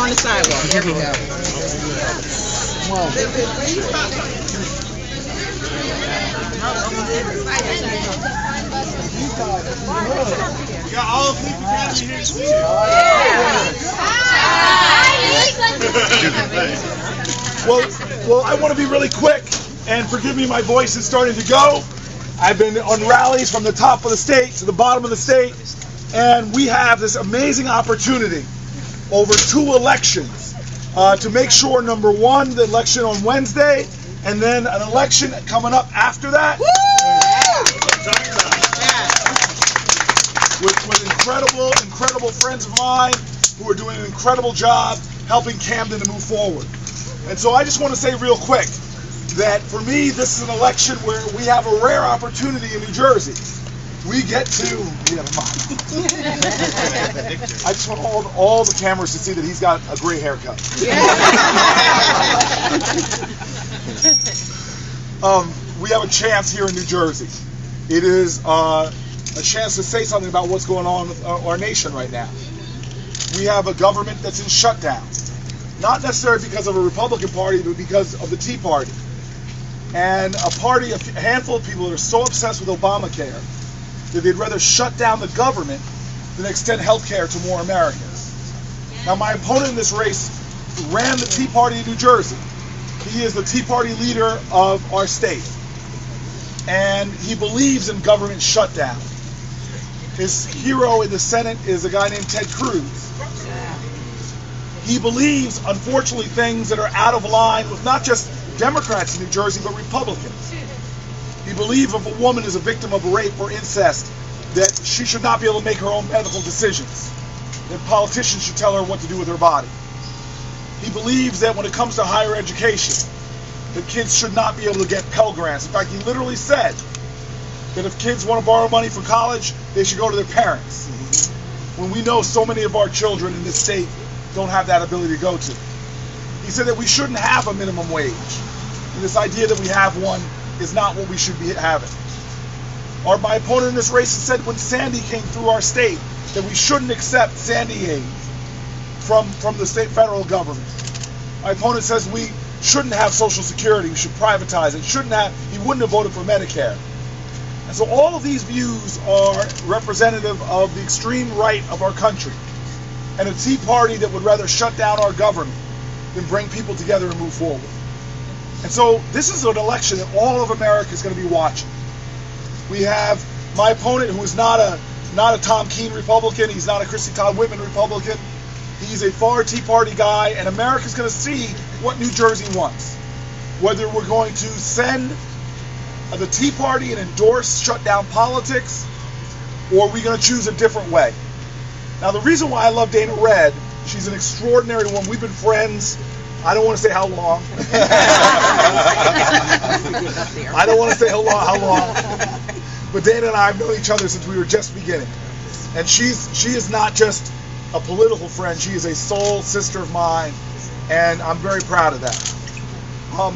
on the sidewalk. There we go. We got all of the Academy here seated. Well, I want to be really quick, and forgive me, my voice is starting to go. I've been on rallies from the top of the state to the bottom of the state, and we have this amazing opportunity over 2 elections to make sure, number one, the election on Wednesday, and then an election coming up after that. With incredible friends of mine who are doing an incredible job helping Camden to move forward. And so I just want to say real quick that for me, this is an election where we have a rare opportunity in New Jersey. We get to, I just want all the cameras to see that he's got a great haircut. We have a chance here in New Jersey. It is a chance to say something about what's going on with our nation right now. We have a government that's in shutdown. Not necessarily because of a Republican Party, but because of the Tea Party. And a handful of people that are so obsessed with Obamacare that they'd rather shut down the government than extend health care to more Americans. Now, my opponent in this race ran the Tea Party in New Jersey. He is the Tea Party leader of our state. And he believes in government shutdown. His hero in the Senate is a guy named Ted Cruz. He believes, unfortunately, things that are out of line with not just Democrats in New Jersey, but Republicans. He believes if a woman is a victim of rape or incest, that she should not be able to make her own medical decisions, that politicians should tell her what to do with her body. He believes that when it comes to higher education, that kids should not be able to get Pell Grants. In fact, he literally said that if kids want to borrow money for college, they should go to their parents. When we know so many of our children in this state don't have that ability to go to. He said that we shouldn't have a minimum wage. And this idea that we have one is not what we should be having. My opponent in this race has said when Sandy came through our state that we shouldn't accept Sandy aid from the state federal government. My opponent says we shouldn't have Social Security, we should privatize it. He wouldn't have voted for Medicare. And so all of these views are representative of the extreme right of our country, and a Tea Party that would rather shut down our government than bring people together and move forward. And so this is an election that all of America is going to be watching. We have my opponent, who is not a Tom Keene Republican. He's not a Christy Todd Whitman Republican. He's a far Tea Party guy, and America's going to see what New Jersey wants. Whether we're going to send the Tea Party and endorse shutdown politics, or are we going to choose a different way? Now, the reason why I love Dana Red, she's an extraordinary woman. We've been friends. I don't want to say how long. I don't want to say how long. But Dana and I have known each other since we were just beginning. And she is not just a political friend. She is a soul sister of mine, and I'm very proud of that.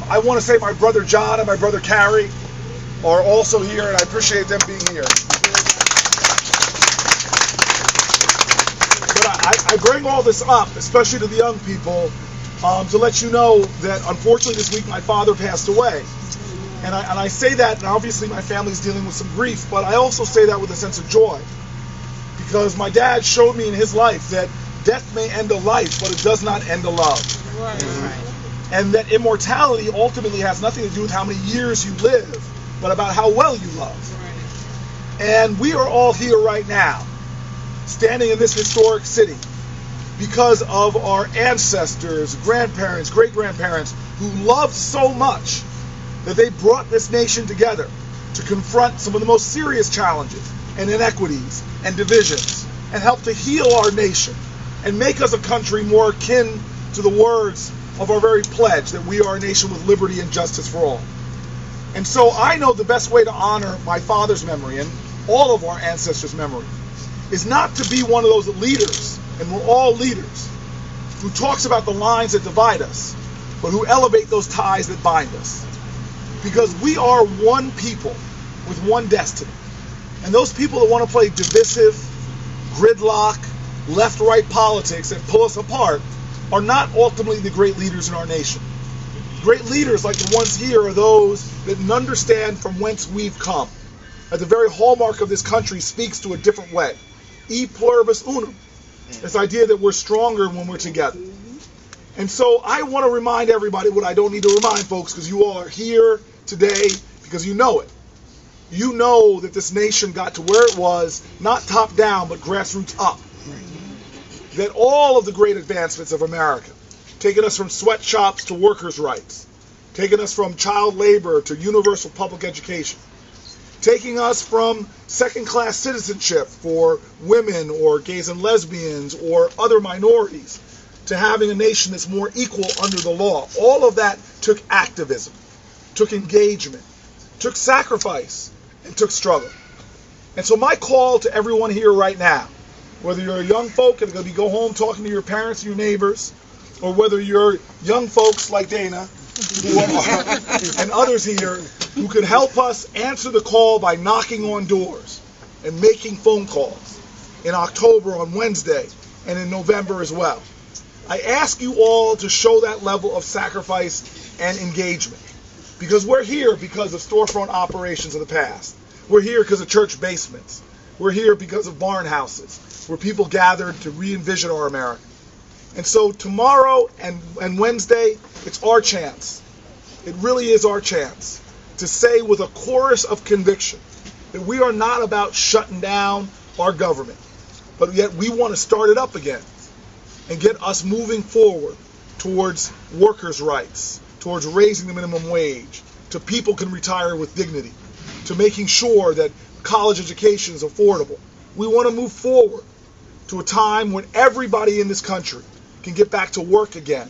I want to say my brother John and my brother Carrie are also here, and I appreciate them being here. But I bring all this up, especially to the young people, to let you know that unfortunately this week my father passed away. And I say that, and obviously my family's dealing with some grief, but I also say that with a sense of joy. Because my dad showed me in his life that death may end a life, but it does not end a love. Right. And that immortality ultimately has nothing to do with how many years you live, but about how well you love. Right. And we are all here right now, standing in this historic city, because of our ancestors, grandparents, great-grandparents, who loved so much that they brought this nation together to confront some of the most serious challenges and inequities and divisions, and help to heal our nation and make us a country more akin to the words of our very pledge that we are a nation with liberty and justice for all. And so I know the best way to honor my father's memory and all of our ancestors' memory is not to be one of those leaders, and we're all leaders, who talks about the lines that divide us, but who elevate those ties that bind us. Because we are one people with one destiny. And those people that want to play divisive, gridlock, left-right politics that pull us apart are not ultimately the great leaders in our nation. Great leaders like the ones here are those that understand from whence we've come. At the very hallmark of this country speaks to a different way. E pluribus unum. This idea that we're stronger when we're together. And so I want to remind everybody what I don't need to remind folks, because you all are here today because you know it. You know that this nation got to where it was, not top down, but grassroots up. That all of the great advancements of America, taking us from sweatshops to workers' rights, taking us from child labor to universal public education, taking us from second-class citizenship for women or gays and lesbians or other minorities to having a nation that's more equal under the law. All of that took activism, took engagement, took sacrifice, and took struggle. And so my call to everyone here right now, whether you're a young folk and going to go home talking to your parents and your neighbors, or whether you're young folks like Dana and others here who could help us answer the call by knocking on doors and making phone calls in October on Wednesday and in November as well. I ask you all to show that level of sacrifice and engagement, because we're here because of storefront operations of the past. We're here because of church basements. We're here because of barn houses, where people gathered to re-envision our America. And so tomorrow and Wednesday, it's our chance. It really is our chance to say with a chorus of conviction that we are not about shutting down our government, but yet we want to start it up again and get us moving forward towards workers' rights, towards raising the minimum wage, to people can retire with dignity, to making sure that college education is affordable. We want to move forward to a time when everybody in this country can get back to work again,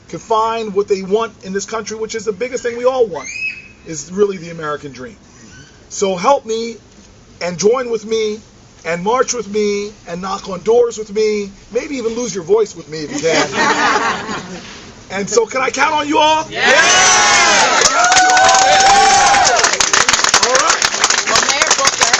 can find what they want in this country, which is the biggest thing we all want, is really the American dream. So help me and join with me and march with me and knock on doors with me, maybe even lose your voice with me if you can. And so can I count on you all? Yeah! All right. Well, Mayor Booker,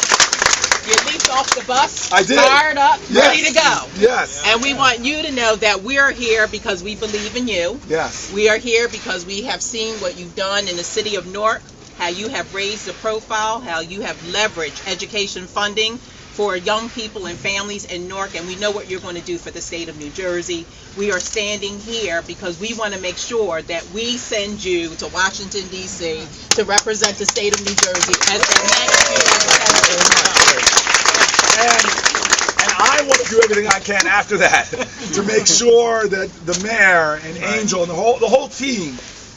you leaped off the bus, I did. fired up, Yes. ready to go. Yes. And we want you to know that we are here because we believe in you. Yes. We are here because we have seen what you've done in the city of Newark, how you have raised the profile, how you have leveraged education funding for young people and families in Newark, and we know what you're going to do for the state of New Jersey. We are standing here because we want to make sure that we send you to Washington, D.C. to represent the state of New Jersey as the next And I want to do everything I can after that to make sure that the mayor and Angel and the whole team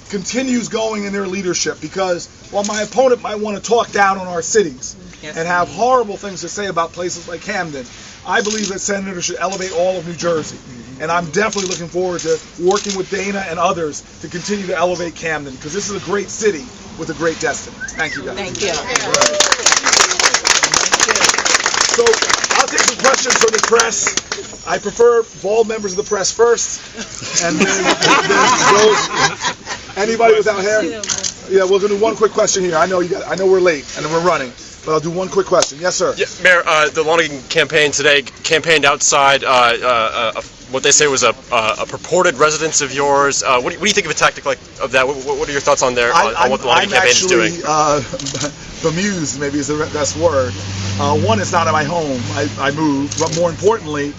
continues going in their leadership, because while my opponent might want to talk down on our cities and have horrible things to say about places like Camden, I believe that senators should elevate all of New Jersey. And I'm definitely looking forward to working with Dana and others to continue to elevate Camden, because this is a great city with a great destiny. Thank you, guys. Thank you. So I'll take some questions from the press. I prefer bald members of the press first, and then those. Anybody without hair? Yeah, we're gonna do one quick question here. I know we're late and we're running, but I'll do one quick question. Yes, sir. Yeah, Mayor, the Lonergan campaign today campaigned outside what they say was a purported residence of yours. What do you think of a tactic like of that? What are your thoughts on on what the Lonergan campaign is doing? I'm actually bemused, maybe is the best word. One, it's not at my home. I moved, but more importantly,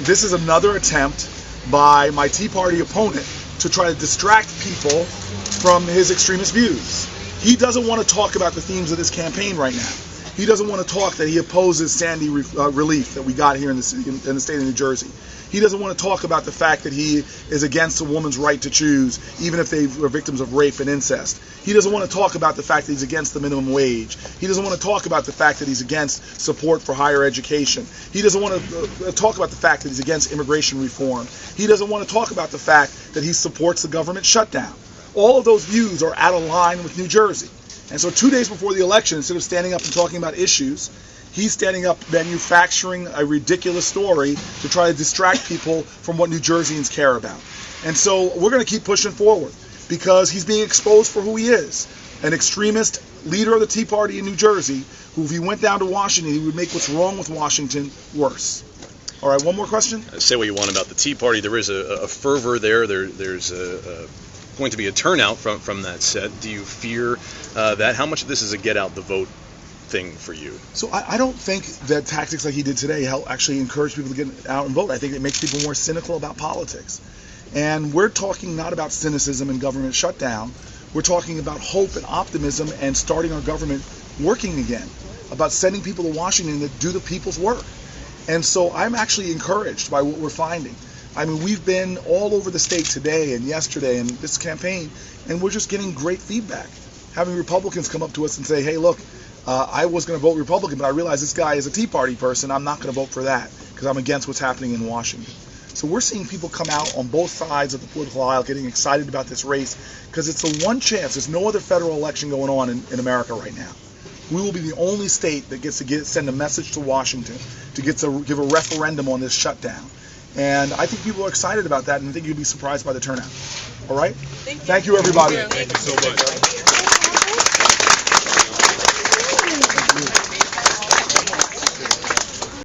this is another attempt by my Tea Party opponent to try to distract people from his extremist views. He doesn't want to talk about the themes of this campaign right now. He doesn't want to talk that he opposes Sandy relief that we got here in the state of New Jersey. He doesn't want to talk about the fact that he is against a woman's right to choose, even if they were victims of rape and incest. He doesn't want to talk about the fact that he's against the minimum wage. He doesn't want to talk about the fact that he's against support for higher education. He doesn't want to talk about the fact that he's against immigration reform. He doesn't want to talk about the fact that he supports the government shutdown. All of those views are out of line with New Jersey. And so 2 days before the election, instead of standing up and talking about issues, he's standing up manufacturing a ridiculous story to try to distract people from what New Jerseyans care about. And so we're going to keep pushing forward because he's being exposed for who he is, an extremist leader of the Tea Party in New Jersey who, if he went down to Washington, he would make what's wrong with Washington worse. All right, one more question? Say what you want about the Tea Party. There is a fervor there. There's going to be a turnout from that set. Do you fear that? How much of this is a get out the vote thing for you? So I don't think that tactics like he did today help actually encourage people to get out and vote. I think it makes people more cynical about politics. And we're talking not about cynicism and government shutdown. We're talking about hope and optimism and starting our government working again, about sending people to Washington to do the people's work. And so I'm actually encouraged by what we're finding. I mean, we've been all over the state today and yesterday and this campaign, and we're just getting great feedback. Having Republicans come up to us and say, hey, look, I was going to vote Republican, but I realize this guy is a Tea Party person. I'm not going to vote for that because I'm against what's happening in Washington. So we're seeing people come out on both sides of the political aisle getting excited about this race because it's the one chance. There's no other federal election going on in America right now. We will be the only state that gets to send a message to Washington to get to give a referendum on this shutdown. And I think people are excited about that, and I think you'll be surprised by the turnout. All right? Thank you, everybody. Thank you so much.